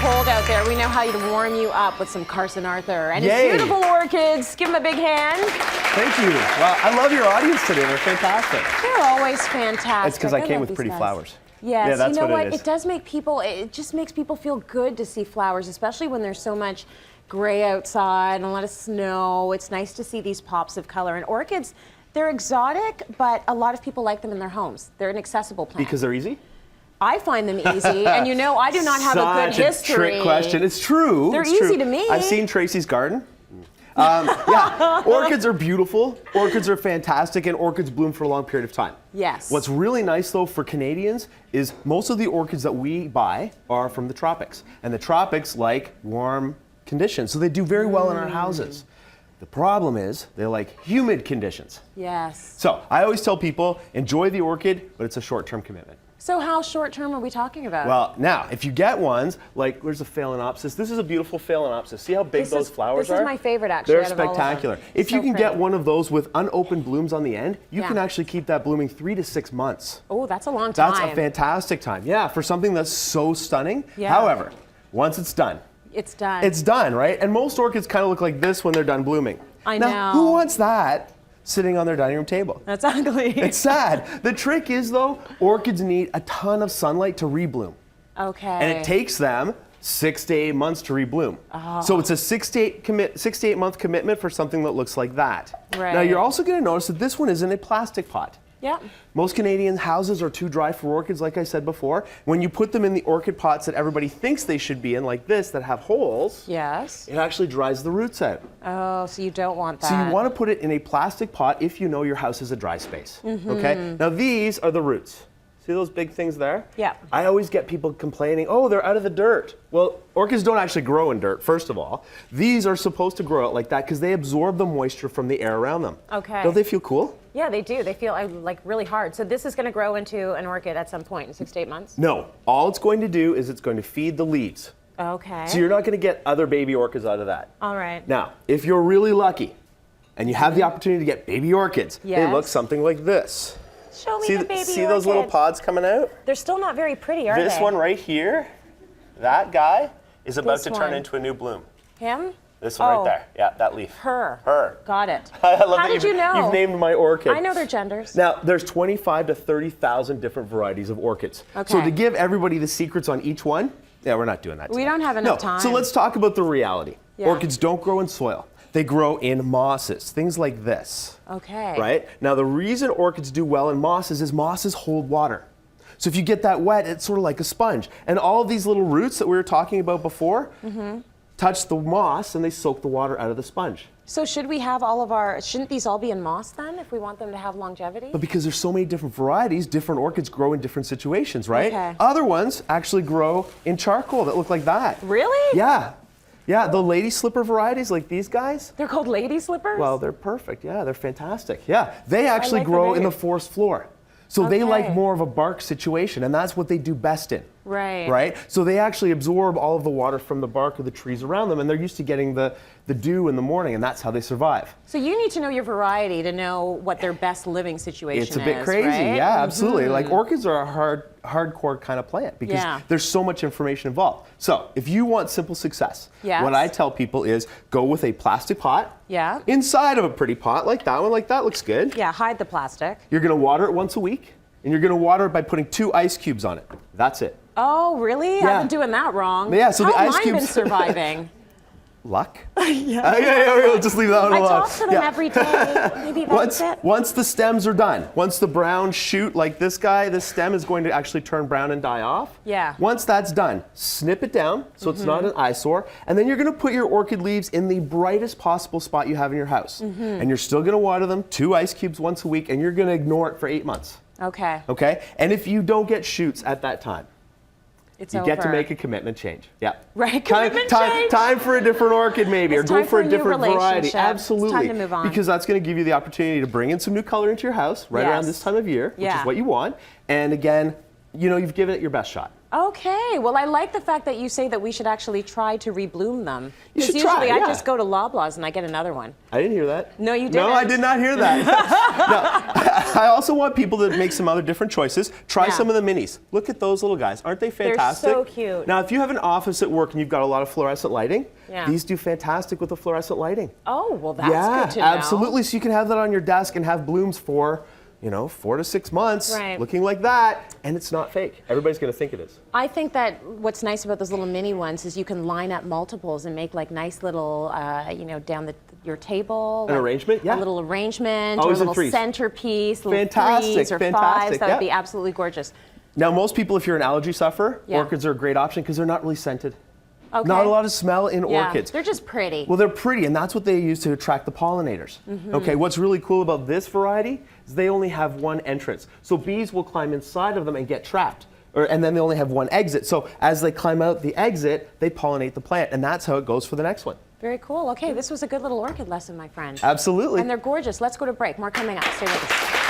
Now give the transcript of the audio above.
cold out there, we know how to warm you up with some Carson Arthur and his Yay. beautiful orchids. Give him a big hand. Thank you. Well, I love your audience today. They're fantastic. They're always fantastic. It's because I came love with pretty these guys. flowers. Yes, Yeah, that's you know what what? it is. It does make people, it just makes people feel good to see flowers, especially when there's so much gray outside and a lot of snow. It's nice to see these pops of color. And orchids, they're exotic, but a lot of people like them in their homes. They're an accessible plant. Because they're easy? I find them easy, and you know I do not have a good history. Such a trick question. It's true. They're it's easy true. to me. I've seen Tracy's garden. Yeah, orchids are beautiful. Orchids are fantastic, and orchids bloom for a long period of time. Yes. What's really nice, though, for Canadians is most of the orchids that we buy are from the tropics, and the tropics like warm conditions, so they do very well in our houses. The problem is they like humid conditions. Yes. So I always tell people, enjoy the orchid, but it's a short-term commitment. So how short term are we talking about? Well, now, if you get ones, like there's a Phalaenopsis. This is a beautiful Phalaenopsis. See how big those flowers are? This is my favorite, actually. They're out of all of them. spectacular. If you can get one of those with unopened blooms on the end, you can actually keep that blooming 3 to 6 months. Oh, that's a long time. That's a fantastic time. Yeah, for something that's so stunning. Yeah. However, once it's done. It's done. It's done, right? And most orchids kind of look like this when they're done blooming. I now, know. who wants that sitting on their dining room table? That's ugly. It's sad. The trick is, though, orchids need a ton of sunlight to rebloom. Okay. And it takes them 6 to 8 months to rebloom. Oh. So it's a 6 to 8 month commitment for something that looks like that. Right. Now you're also going to notice that this one is in a plastic pot. Yep. Most Canadian houses are too dry for orchids, like I said before. When you put them in the orchid pots that everybody thinks they should be in, like this, that have holes, Yes. it actually dries the roots out. Oh, so you don't want that. So you want to put it in a plastic pot if you know your house is a dry space. Okay? Now these are the roots. See those big things there? Yeah. I always get people complaining, oh, they're out of the dirt. Well, orchids don't actually grow in dirt, first of all. These are supposed to grow out like that because they absorb the moisture from the air around them. Okay. Don't they feel cool? Yeah, they do. They feel like really hard. So this is going to grow into an orchid at some point in 6 to 8 months? No. All it's going to do is it's going to feed the leaves. Okay. So you're not going to get other baby orchids out of that. All right. Now, if you're really lucky and you have the opportunity to get baby orchids, they Yes. look something like this. Show me See, the baby see those little orchid. pods coming out? They're still not very pretty, are they? This one right here, that guy is about This to one. turn into a new bloom. Him? This one Oh. right there. Yeah, that leaf. Her. Her. Got it. I love How that did you know? You've named my orchid. I know their genders. Now, there's 25 to 30,000 different varieties of orchids. Okay. So to give everybody the secrets on each one, yeah, we're not doing that We today. don't have enough No. time. So let's talk about the reality. Yeah. Orchids don't grow in soil. They grow in mosses, things like this. Okay. Right? Now, the reason orchids do well in mosses is mosses hold water. So if you get that wet, it's sort of like a sponge. And all of these little roots that we were talking about before touch the moss and they soak the water out of the sponge. So should we have shouldn't these all be in moss then if we want them to have longevity? But because there's so many different varieties, different orchids grow in different situations, right? Okay. Other ones actually grow in charcoal that look like that. Really? Yeah. Yeah, the lady slipper varieties like these guys, They're called lady slippers? well, they're perfect. Yeah, they're fantastic. Yeah, they actually like the grow in the name. forest floor. So they like Okay. more of a bark situation, and that's what they do best in. Right. Right? So they actually absorb all of the water from the bark of the trees around them, and they're used to getting the dew in the morning, and that's how they survive. So you need to know your variety to know what their best living situation is. It's a bit crazy, right? yeah, absolutely. Like orchids are a hardcore kind of plant because Yeah. there's so much information involved. So if you want simple success, Yes. what I tell people is go with a plastic pot. Yeah. Inside of a pretty pot like that one, like that looks good. Yeah, hide the plastic. You're gonna water it once a week, and you're gonna water it by putting 2 ice cubes on it. That's it. Oh, really? Yeah. I've been doing that wrong. Yeah, so How the have ice mine been cubes- surviving? Luck? Yeah, we'll just leave that one I alone. talk to them Yeah. every day. Maybe that's it. Once the stems are done, once the brown shoot like this guy, this stem is going to actually turn brown and die off. Yeah. Once that's done, snip it down so it's not an eyesore, and then you're going to put your orchid leaves in the brightest possible spot you have in your house. And you're still going to water them 2 ice cubes once a week, and you're going to ignore it for 8 months. Okay. Okay? And if you don't get shoots at that time, It's you over. get to make a commitment change. Yeah. Right, Time, commitment time, change. time for a different orchid maybe, It's or go time for a for a new different variety. relationship. It's time Absolutely. to move on. Because that's going to give you the opportunity to bring in some new color into your house right around Yes. this time of year, which Yeah. is what you want. And again, you know, you've given it your best shot. Okay, well, I like the fact that you say that we should actually try to rebloom them. You should usually try, I yeah. just go to Loblaws and I get another one. I didn't hear that. No, you didn't. No, I did not hear that. No, I also want people to make some other different choices. Try Yeah. some of the minis. Look at those little guys. Aren't they fantastic? so cute. Now, if you have an office at work and you've got a lot of fluorescent lighting, Yeah. these do fantastic with the fluorescent lighting. Oh, well, that's Yeah, good to know. absolutely. So you can have that on your desk and have blooms for, 4 to 6 months, Right. looking like that, and it's not fake. Everybody's going to think it is. I think that what's nice about those little mini ones is you can line up multiples and make like nice little, down your table. An arrangement, yeah. A little arrangement, Always or a in little threes. centerpiece, little Fantastic, threes or fantastic, fives. That yeah. would be absolutely gorgeous. Now, most people, if you're an allergy sufferer, Yeah. orchids are a great option because they're not really scented. Okay. Not a lot of smell in Yeah, orchids. they're just pretty. Well, they're pretty, and that's what they use to attract the pollinators. Okay, what's really cool about this variety is they only have one entrance. So bees will climb inside of them and get trapped. And then they only have one exit. So as they climb out the exit, they pollinate the plant, and that's how it goes for the next one. Very cool. Okay, this was a good little orchid lesson, my friend. Absolutely. And they're gorgeous. Let's go to break. More coming up. Stay with us.